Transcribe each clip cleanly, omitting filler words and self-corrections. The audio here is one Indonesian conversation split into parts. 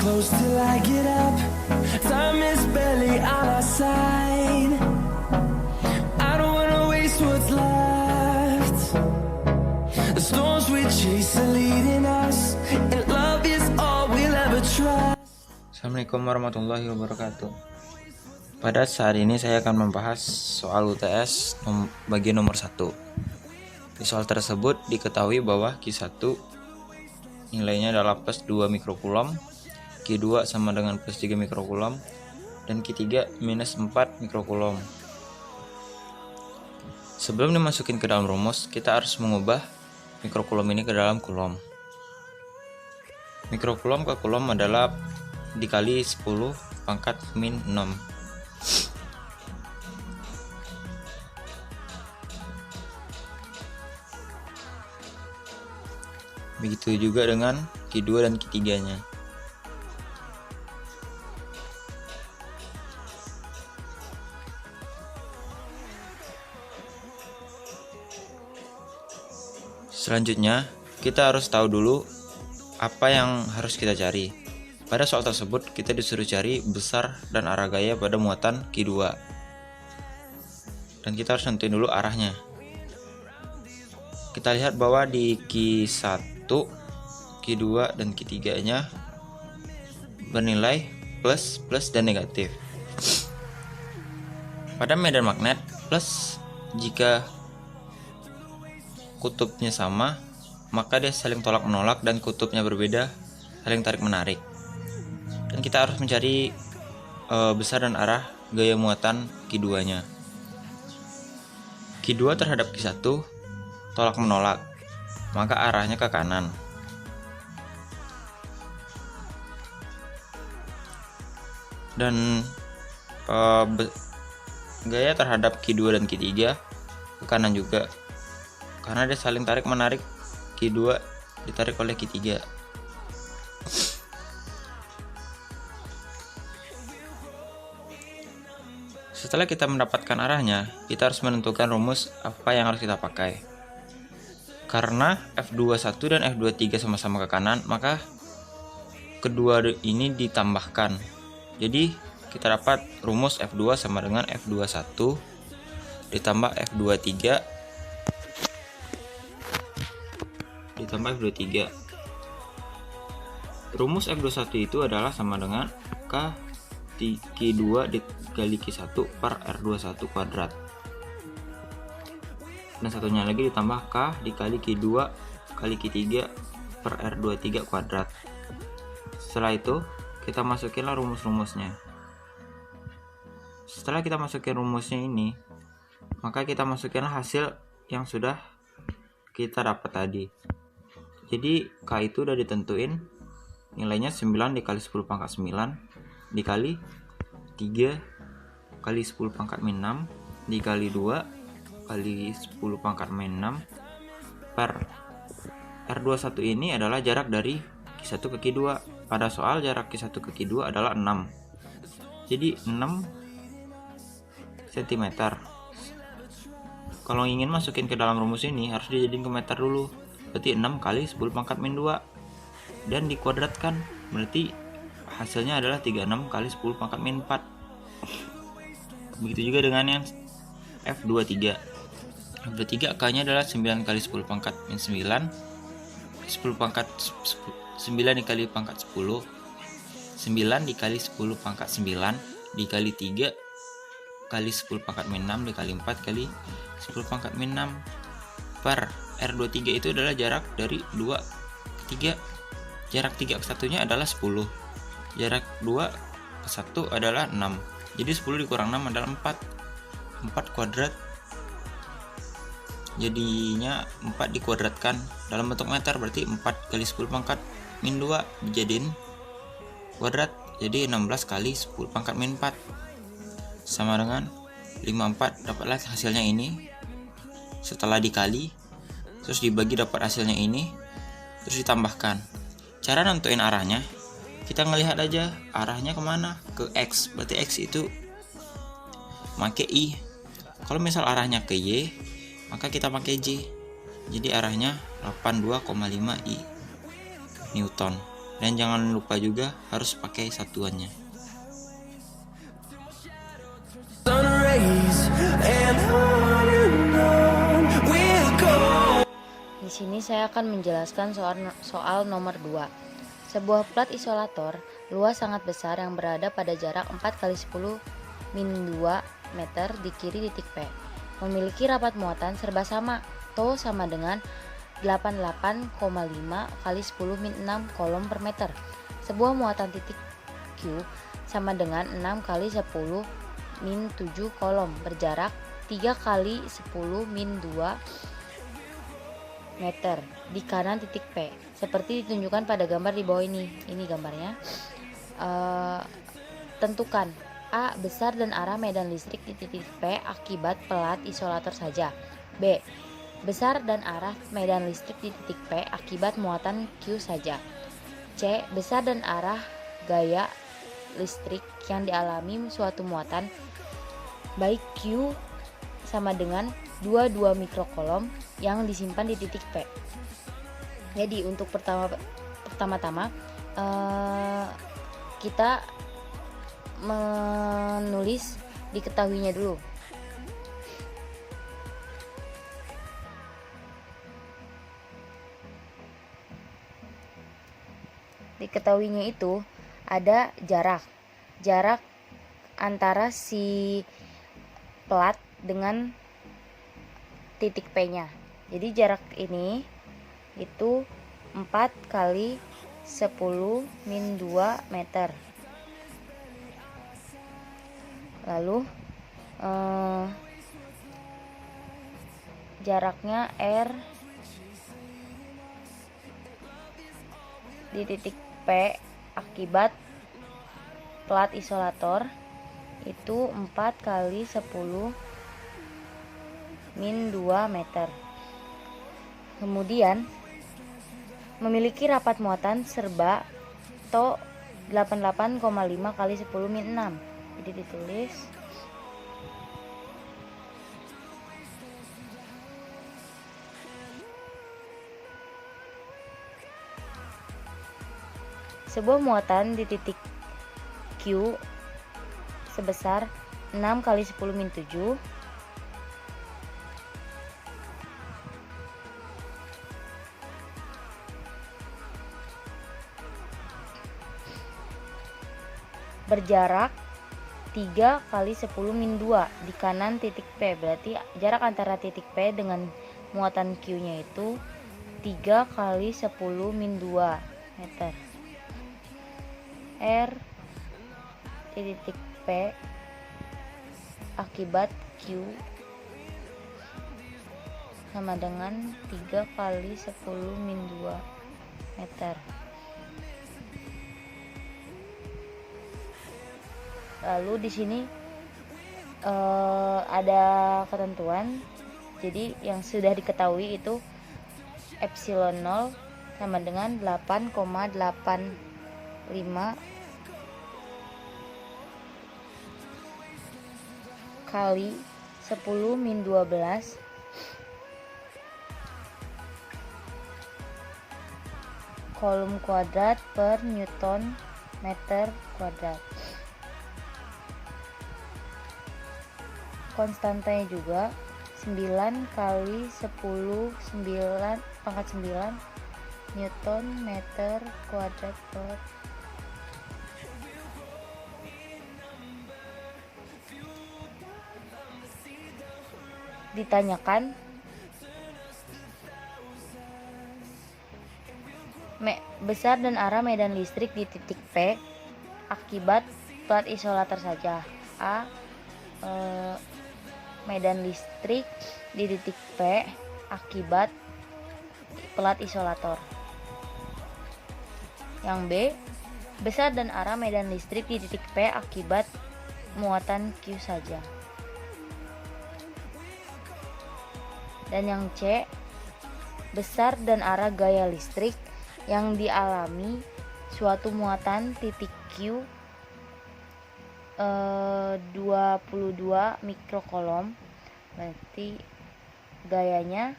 close till I get up. Time is barely on our side. I don't wanna waste what's left. The storms we chase are leading us, and love is all we'll ever trust. Assalamualaikum warahmatullahi wabarakatuh. Pada saat ini saya akan membahas soal UTS bagian nomor 1. Di soal tersebut diketahui bahwa Q1 nilainya adalah plus 2 mikrokulom, Q2 sama dengan plus 3 mikrokulom, dan Q3 minus 4 mikrokulom. Sebelum dimasukin ke dalam rumus, kita harus mengubah mikrokulom ini ke dalam kulom. Mikrokulom ke kulom adalah dikali 10 pangkat min 6. Begitu juga dengan Q2 dan Q3 nya. Selanjutnya, kita harus tahu dulu apa yang harus kita cari. Pada soal tersebut, kita disuruh cari besar dan arah gaya pada muatan Q2. Dan kita harus nentuin dulu arahnya. Kita lihat bahwa di Q1, Q2, dan Q3 nya bernilai plus, dan negatif. Pada medan magnet, plus jika kutubnya sama, maka dia saling tolak menolak, dan kutubnya berbeda, saling tarik menarik. Dan kita harus mencari besar dan arah gaya muatan Q2 nya. Q2 terhadap Q1 tolak menolak, maka arahnya ke kanan. Dan gaya terhadap Q2 dan Q3 ke kanan juga, karena dia saling tarik menarik. Q2 ditarik oleh Q3. Setelah kita mendapatkan arahnya, kita harus menentukan rumus apa yang harus kita pakai. Karena F21 dan F23 sama-sama ke kanan, maka kedua ini ditambahkan. Jadi kita dapat rumus F2 sama dengan F21 ditambah F23 ditambah F23. Rumus F21 itu adalah sama dengan Q2 dikali Q1 per R21 kuadrat. Dan satunya lagi ditambah K dikali Q2 kali Q3 per R23 kuadrat. Setelah itu kita masukinlah rumus-rumusnya. Setelah kita masukin rumusnya ini, maka kita masukinlah hasil yang sudah kita dapat tadi. Jadi K itu udah ditentuin, nilainya 9 dikali 10 pangkat 9 dikali 3 kali 10 pangkat min 6 dikali 2 kali 10 pangkat min 6 per R21 ini adalah jarak dari Q1 ke Q2. Pada soal jarak Q1 ke Q2 adalah 6. Jadi 6 cm. Kalau ingin masukin ke dalam rumus ini harus dijadiin ke meter dulu. Berarti 6 kali 10 pangkat min 2 dan dikuadratkan. Berarti hasilnya adalah 36 kali 10 pangkat min 4. Begitu juga dengan yang F23. F23 K-nya adalah 9 kali 10 pangkat min 9, 10 pangkat 9 dikali pangkat 10, 9 dikali 10 pangkat 9 dikali 3 kali 10 pangkat min 6 dikali 4 kali 10 pangkat min 6 per R23 itu adalah jarak dari 2 ke 3. Jarak 3 ke 1 nya adalah 10. Jarak 2 ke 1 adalah 6. Jadi 10 dikurang 6 adalah 4. 4 kuadrat. Jadinya 4 dikuadratkan dalam bentuk meter, berarti 4 kali 10 pangkat min 2 dijadiin kuadrat. Jadi 16 kali 10 pangkat min 4 sama dengan 54. Dapatlah hasilnya ini. Setelah dikali terus dibagi dapat hasilnya ini, terus ditambahkan. Cara nentuin arahnya, kita ngelihat aja arahnya kemana, ke X. Berarti X itu pakai I. Kalau misal arahnya ke Y, maka kita pakai J. Jadi arahnya 82,5 I Newton. Dan jangan lupa juga harus pakai satuannya. sun rays and on we'll go. Di sini saya akan menjelaskan soal nomor 2. Sebuah plat isolator luas sangat besar yang berada pada jarak 4 kali 10 min 2 meter di kiri titik P. Memiliki rapat muatan serba sama. Tau sama dengan 88,5 kali 10 min 6 kolom per meter. Sebuah muatan titik Q sama dengan 6 kali 10 min 7 kolom berjarak 3 kali 10 min 2 meter di kanan titik P, seperti ditunjukkan pada gambar di bawah ini. Ini gambarnya. Tentukan A. Besar dan arah medan listrik di titik P akibat pelat isolator saja. B. Besar dan arah medan listrik di titik P akibat muatan Q saja. C. Besar dan arah gaya listrik yang dialami suatu muatan baik Q sama dengan 22 mikrokolom yang disimpan di titik P. Jadi untuk pertama-tama kita menulis diketahuinya dulu. Diketahuinya itu ada jarak antara si plat dengan titik P-nya. Jadi jarak ini itu 4 kali 10 min 2 meter. Lalu jaraknya R di titik P akibat plat isolator itu 4 kali 10 min 2 meter. Kemudian memiliki rapat muatan serba to 88,5 kali 10 min 6. Jadi ditulis sebuah muatan di titik Q sebesar 6 kali 10 min 7 berjarak 3 kali 10 min 2 di kanan titik P. Berarti jarak antara titik P dengan muatan Q-nya itu 3 kali 10 min 2 meter. R di titik P akibat Q sama dengan 3 kali 10 min 2 meter. Lalu di sini ada ketentuan. Jadi yang sudah diketahui itu epsilon 0 sama dengan 8,85 kali 10 min 12 kolom kuadrat per Newton meter kuadrat. Konstantanya juga 9 kali 10 pangkat 9 Newton meter kuadrat per ditanyakan besar dan arah medan listrik di titik P akibat plat isolator saja. A. Medan listrik di titik P akibat plat isolator. Yang B. Besar dan arah medan listrik di titik P akibat muatan Q saja. Dan yang C. Besar dan arah gaya listrik yang dialami suatu muatan titik Q 22 mikrokolom. Berarti gayanya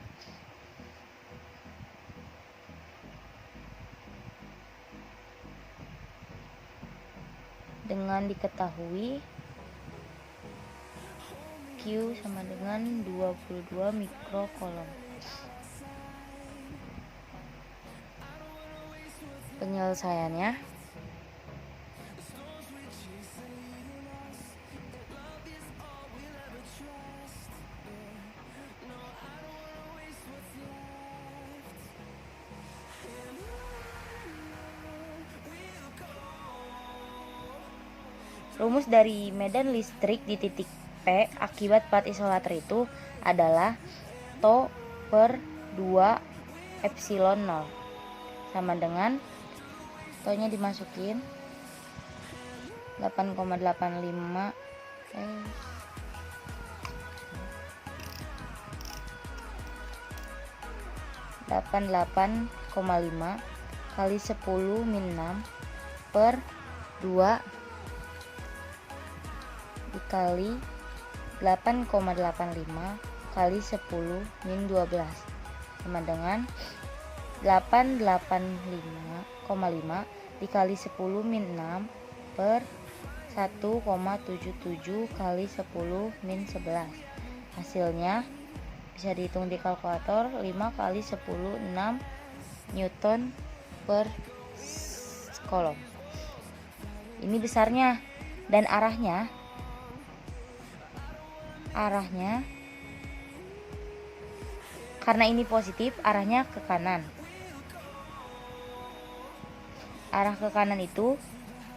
dengan diketahui Q sama dengan 22 mikrocoulomb. Penyelesaiannya rumus dari medan listrik di titik P akibat plat isolator itu adalah TO per 2 epsilon 0 sama dengan TO nya dimasukin 8,85 88,5 kali 10 min 6 per 2 dikali 8,85 kali 10 min 12 sama dengan 885,5 dikali 10 min 6 per 1,77 kali 10 min 11. Hasilnya bisa dihitung di kalkulator 5 kali 10 6 Newton per kolom. Ini besarnya dan arahnya karena ini positif, arahnya ke kanan. Arah ke kanan itu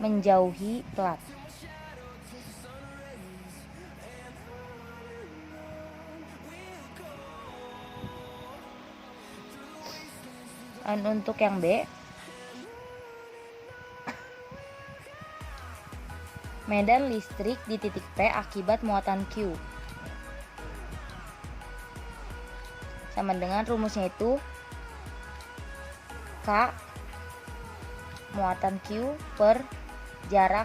menjauhi plat. Dan untuk yang B, medan listrik di titik P akibat muatan Q sama dengan rumusnya itu K muatan Q per jarak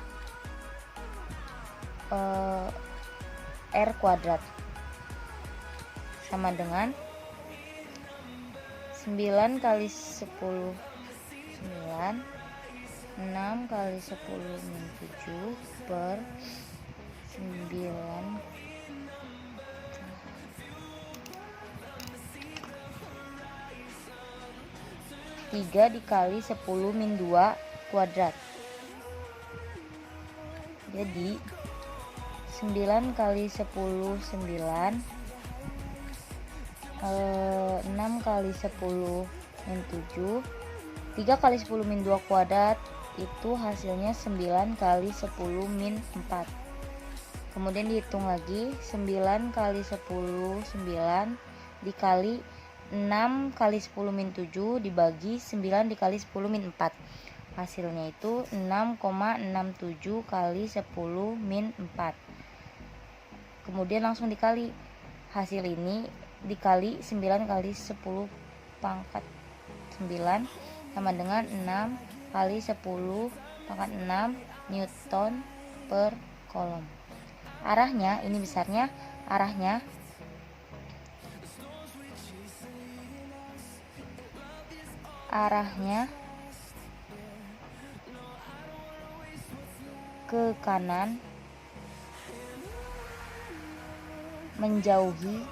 R kuadrat sama dengan 9 kali 10 9 6 kali 10 min 7 per 9 3 dikali 10 min 2 kuadrat. Jadi 9 kali 10 9 6 kali 10 min 7 3 kali 10 min 2 kuadrat itu hasilnya 9 kali 10 min 4. Kemudian dihitung lagi 9 kali 10 9 dikali 6 kali 10 min 7 dibagi 9 dikali 10 min 4. Hasilnya itu 6,67 kali 10 min 4. Kemudian langsung dikali. Hasil ini dikali 9 kali 10 pangkat 9 sama dengan 6 kali 10 pangkat 6 Newton per kolom. Arahnya, ini besarnya, arahnya ke kanan menjauhi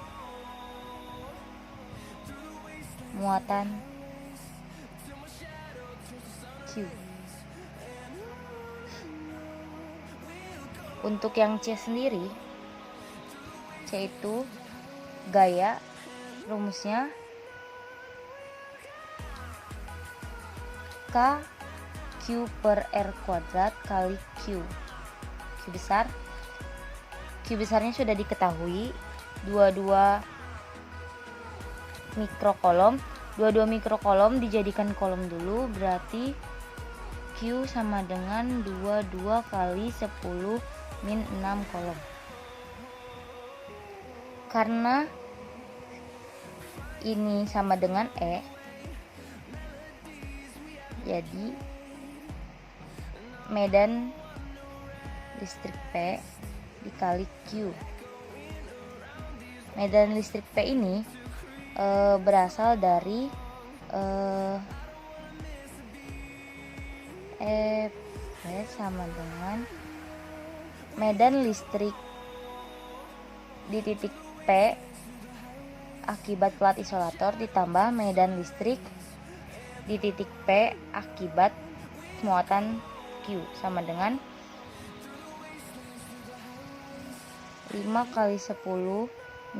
muatan Q. Untuk yang C sendiri, C itu gaya, rumusnya K Q per R kuadrat kali Q. Q besarnya sudah diketahui, 22 mikrokolom. 22 mikrokolom dijadikan kolom dulu, berarti Q sama dengan 22 kali 10 min 6 kolom. Karena ini sama dengan E, jadi medan listrik P dikali Q. Medan listrik P ini berasal dari P sama dengan medan listrik di titik P akibat plat isolator ditambah medan listrik di titik P akibat muatan Q sama dengan 5 kali 10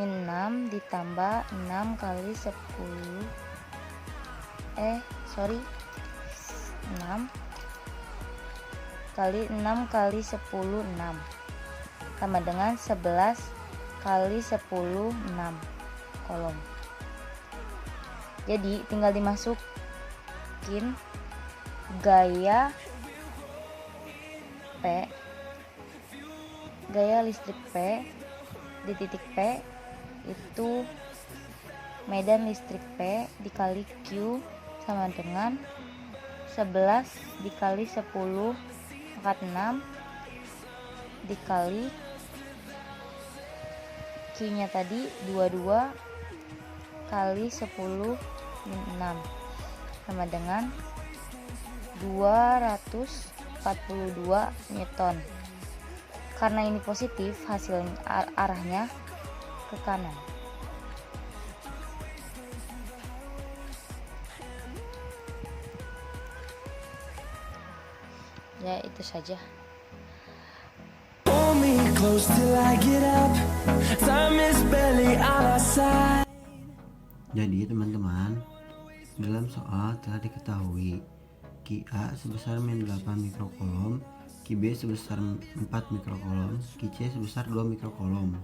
min 6 ditambah 6 kali 10 6 kali 6 kali 10 6 sama dengan 11 kali 10 6 kolom. Jadi tinggal dimasukin gaya listrik P di titik P itu medan listrik P dikali Q sama dengan 11 dikali 10 pangkat 6 dikali Q nya tadi 22 kali 10 min 6 sama dengan 242 Newton. Karena ini positif, hasilnya arahnya ke kanan. Ya, itu saja. Hold me close till I get up. Time is barely on our side. Jadi teman-teman, dalam soal telah diketahui Ki A sebesar min 8 mikrokolom, Ki B sebesar 4 mikrokolom, Ki C sebesar 2 mikrokolom,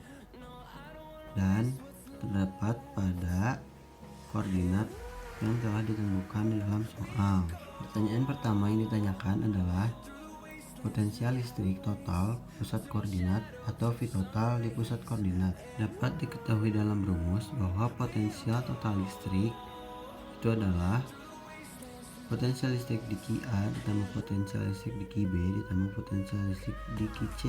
dan terdapat pada koordinat yang telah ditentukan di dalam soal. Pertanyaan pertama yang ditanyakan adalah potensial listrik total pusat koordinat atau V total di pusat koordinat. Dapat diketahui dalam rumus bahwa potensial total listrik itu adalah potensial listrik di Ki A ditambah potensial listrik di Ki B ditambah potensial listrik di Ki C,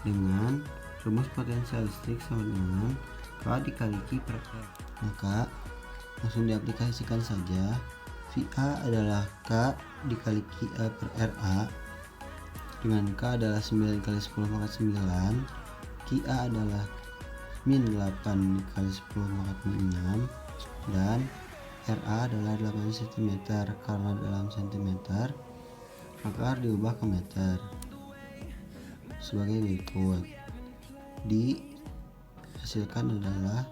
dengan rumus potensial listrik sama dengan K dikali Q per R. Maka langsung diaplikasikan saja. V A adalah K dikali Q A per RA, dengan K adalah 9 kali 10 pangkat 9, Q A adalah min 8 dikali 10 pangkat min 6, dan RA adalah 8 cm. Karena dalam cm maka harus diubah ke meter sebagai berikut. Dihasilkan adalah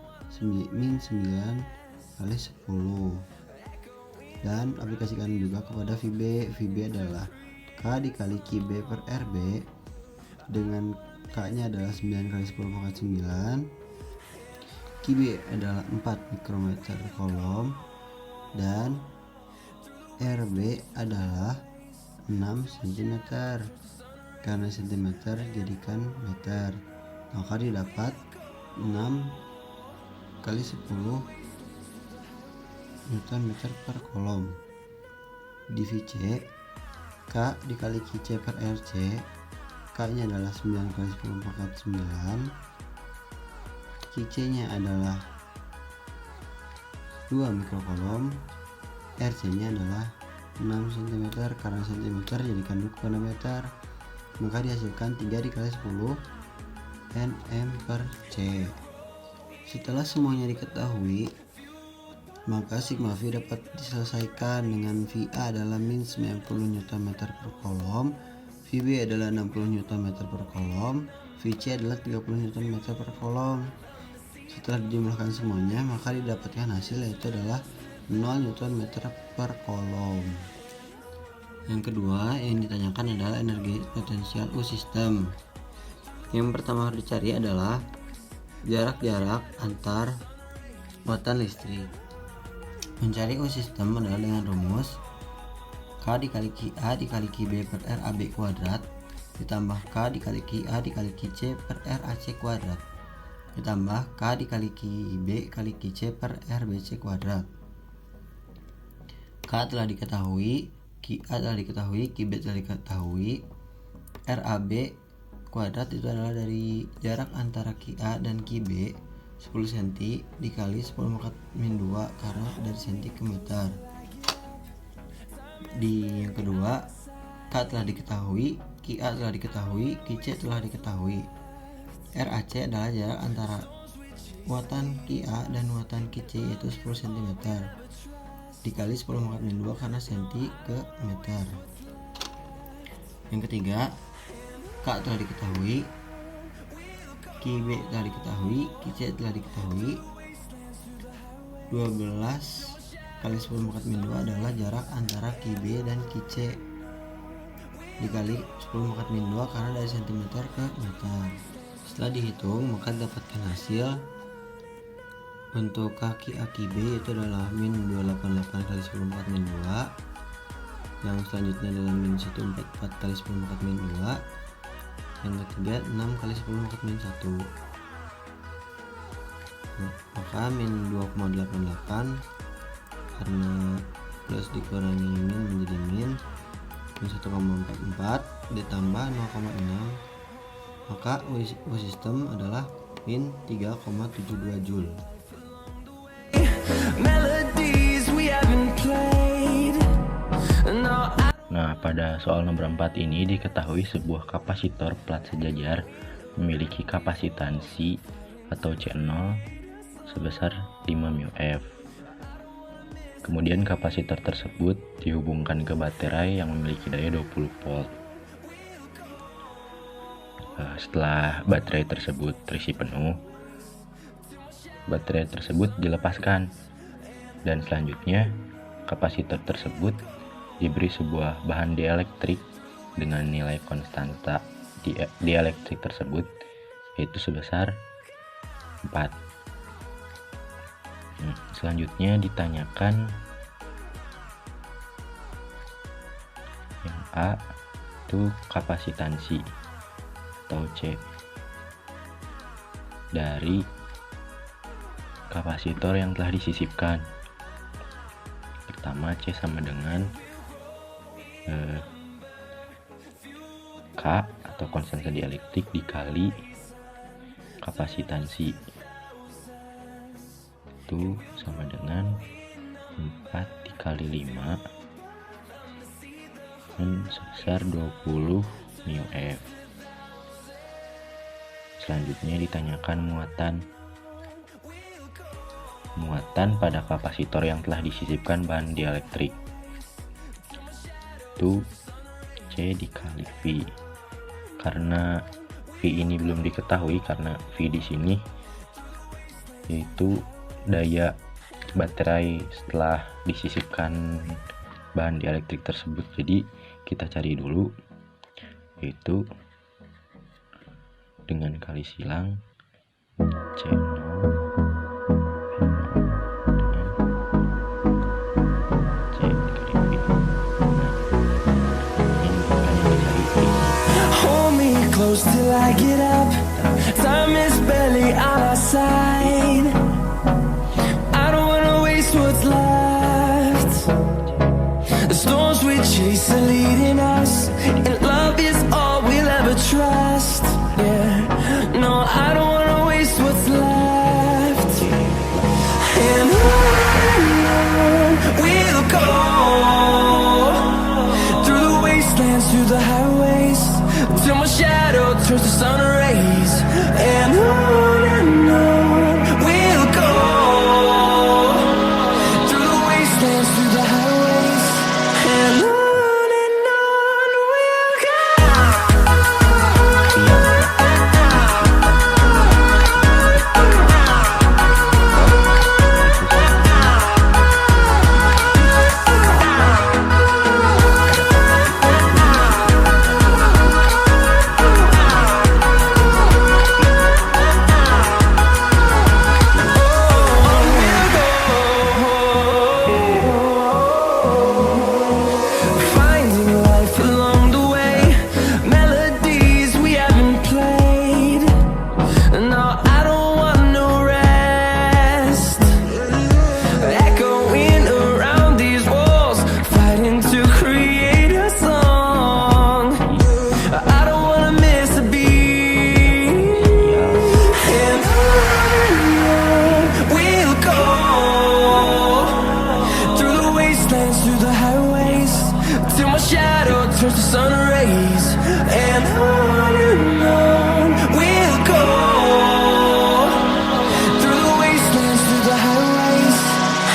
min 9 kali 10, dan aplikasikan juga kepada VB. VB adalah K dikali QB per RB, dengan K nya adalah 9 kali 10 pangkat 9, QB adalah 4 mikrometer kolom, dan RB adalah 6 cm. Karena cm jadikan meter, maka didapat 6 kali 10 Newton meter per kolom. Di VC, K dikali QC per RC, K nya adalah 9 kali 10 pangkat 9, QC nya adalah 2 mikrokolom, RC nya adalah 6 cm. Karena cm jadikan kepada meter, maka dihasilkan 3 dikali 10 Nm per C. Setelah semuanya diketahui, maka sigma V dapat diselesaikan dengan VA adalah min 90 Nm per kolom, VB adalah 60 Nm per kolom, VC adalah 30 Nm per kolom. Setelah dijumlahkan semuanya, maka didapatkan hasil yaitu adalah 0 Nm per kolom. Yang kedua yang ditanyakan adalah energi potensial U sistem. Yang pertama harus dicari adalah jarak-jarak antar muatan listrik. Mencari U sistem adalah dengan rumus K dikali QA dikali QB per RAB kuadrat ditambah K dikali QA dikali QC per RAC kuadrat ditambah K dikali QB kali QC per RBC kuadrat. K telah diketahui, QA telah diketahui, QB telah diketahui, RAB kuadrat itu adalah dari jarak antara QA dan QB 10 cm dikali 10 pangkat min 2 karena dari cm ke meter. Di yang kedua, K telah diketahui, Q Ki A telah diketahui, Ki C telah diketahui. RAC adalah jarak antara muatan Ki A dan muatan Ki C yaitu 10 cm dikali 10 pangkat min 2 karena senti ke meter. Yang ketiga, K telah diketahui, Ki B telah diketahui, Ki C telah diketahui. 12 kali 10 pangkat min 2 adalah jarak antara Ki B dan Ki C dikali 10 pangkat min 2 karena dari cm ke meter. Setelah dihitung maka dapatkan hasil untuk kaki A Ki B itu adalah min 288 kali 10 pangkat min 2. Yang selanjutnya adalah min 144 kali 10 pangkat min 2. Yang ketiga 6 kali 10 pangkat min 1. Maka min 2,88 karena plus dikurangi min menjadi min 1,44 ditambah 0,6, maka U sistem adalah min 3,72 Joule. Nah, pada soal nomor 4 ini diketahui sebuah kapasitor plat sejajar memiliki kapasitansi atau C0 sebesar 5 μF. Kemudian kapasitor tersebut dihubungkan ke baterai yang memiliki daya 20 volt. Setelah baterai tersebut terisi penuh, baterai tersebut dilepaskan dan selanjutnya kapasitor tersebut diberi sebuah bahan dielektrik dengan nilai konstanta dielektrik tersebut yaitu sebesar 4. Selanjutnya ditanyakan yang A itu kapasitansi atau C dari kapasitor yang telah disisipkan. Pertama, C sama dengan K atau konstanta dielektrik dikali kapasitansi, itu sama dengan 4 dikali 5 sebesar 20 μF. Selanjutnya ditanyakan muatan pada kapasitor yang telah disisipkan bahan dielektrik, itu C dikali V. Karena V ini belum diketahui karena V di sini yaitu daya baterai setelah disisipkan bahan dielektrik tersebut, jadi kita cari dulu, yaitu dengan kali silang C0 C dikali V. Hold me close till I get up. Time is barely on our side. I don't wanna waste what's left. The storms we chase are leading us, and love is all we'll ever trust. Yeah, no, I don't wanna waste what's left. And on we'll go, through the wastelands, through the highways, till my shadow turns to sun rays. And on we'll go, through the wastelands, through the highways, and on we'll go. Finding life along the way, melodies we haven't played. No, I don't want no rest. Echoing around these walls, fighting to create a song. I don't wanna miss a beat. And on we'll go, through the wastelands, through the highways, till my shadow turns to sun rays. and on we'll go, through the wastelands, through the highways,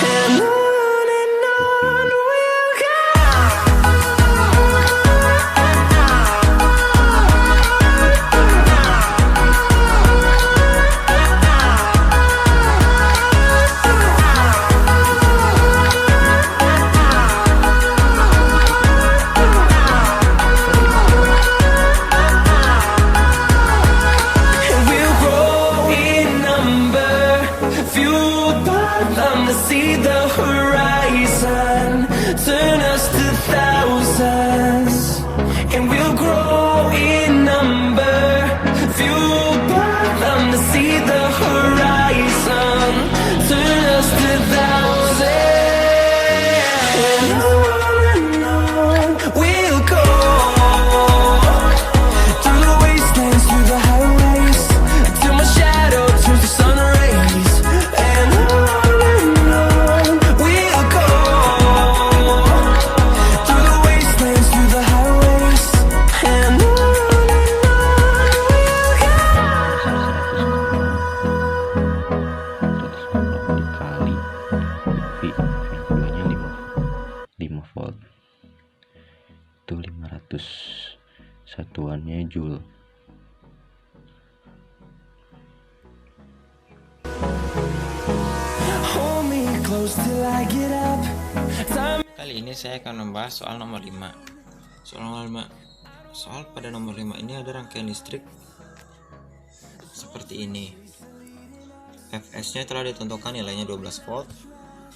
and on we'll go. And we'll grow in number, fueled by them to see the horizon, turn us to thousands. And we'll grow in number, fueled by them to see the horizon, turn us to thousands. And on we'll go, through the wastelands, through the highways, till my shadow turns to sun rays. And on we'll go, through the wastelands, through the highways, and on we'll go. 140 dikali V2 nya 5 volt itu 500, satuannya joule. Hold me close till I get up. Time Kali ini saya akan membahas soal nomor 5. Soal pada nomor 5 ini ada rangkaian listrik seperti ini. Fs nya telah ditentukan nilainya 12 volt,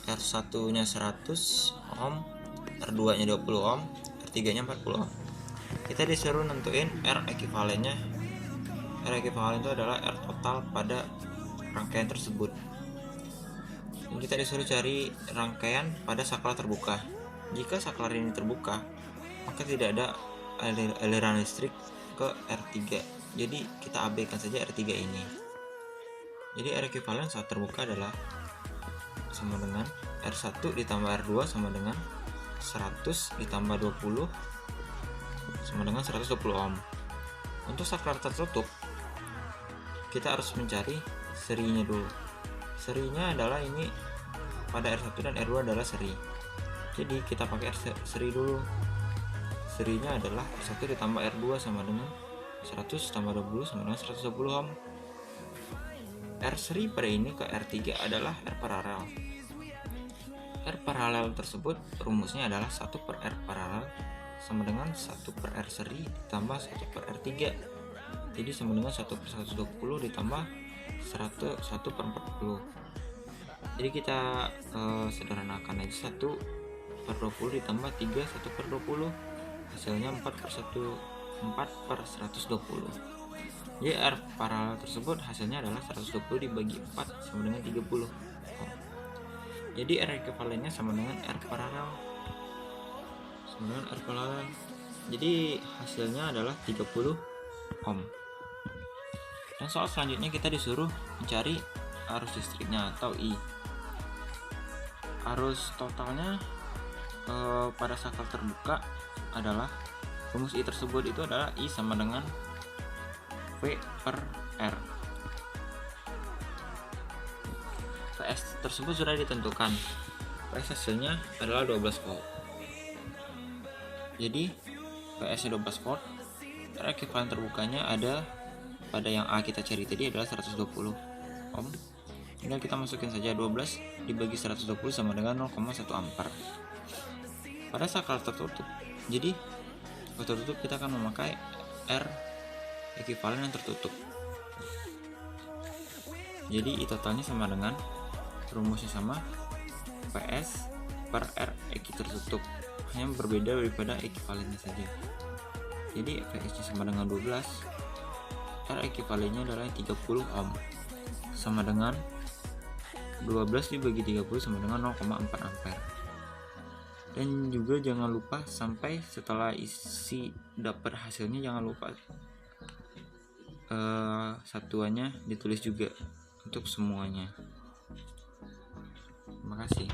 R1 nya 100 ohm, R2 nya 20 ohm, R3 nya 40 ohm. Kita disuruh nentuin R ekivalennya. R ekivalen itu adalah R total pada rangkaian tersebut. Dan kita disuruh cari rangkaian pada saklar terbuka. Jika saklar ini terbuka, maka tidak ada aliran listrik ke R3. Jadi kita abaikan saja R3 ini. Jadi R ekivalen saat terbuka adalah sama dengan R1 ditambah R2 sama dengan 100 ditambah 20 sama dengan 120 ohm. Untuk saklar tertutup, kita harus mencari serinya dulu. Serinya adalah ini pada R1 dan R2 adalah seri. Jadi kita pakai seri dulu. Serinya adalah R1 ditambah R2 sama dengan 100 tambah 20 sama dengan 120 ohm. R seri pada ini ke R3 adalah R paralel. R paralel tersebut rumusnya adalah 1 per R paralel sama dengan 1 per R seri ditambah 1 per R3. Jadi sama dengan 1 per 120 ditambah 1 per 40. Jadi kita sederhanakan aja 1 per 20 ditambah 3 1 per 20, hasilnya 4 per 120. Jadi R paralel tersebut hasilnya adalah 120 dibagi 4 sama dengan 30. Jadi R ekivalennya sama dengan R paralel. Jadi hasilnya adalah 30 ohm. Dan soal selanjutnya kita disuruh mencari arus listriknya atau I. Arus totalnya pada saklar terbuka adalah, rumus I tersebut itu adalah I sama dengan V per R. Vs tersebut sudah ditentukan. Vs hasilnya adalah 12 volt. Jadi Vs nya 12 volt. R ekivalen terbukanya ada pada yang A kita cari tadi adalah 120 ohm. Tinggal kita masukin saja 12 dibagi 120 sama dengan 0,1 ampere. Pada saklar tertutup, jadi tertutup kita akan memakai R ekivalen yang tertutup. Jadi I totalnya sama dengan, rumusnya sama, Vs per R eki tertutup, hanya berbeda daripada ekivalennya saja. Jadi Vs nya sama dengan 12, R ekivalennya adalah 30 ohm, sama dengan 12 dibagi 30 sama dengan 0,4 ampere. Dan juga jangan lupa sampai setelah isi dapat hasilnya, jangan lupa satuannya ditulis juga untuk semuanya. Terima kasih.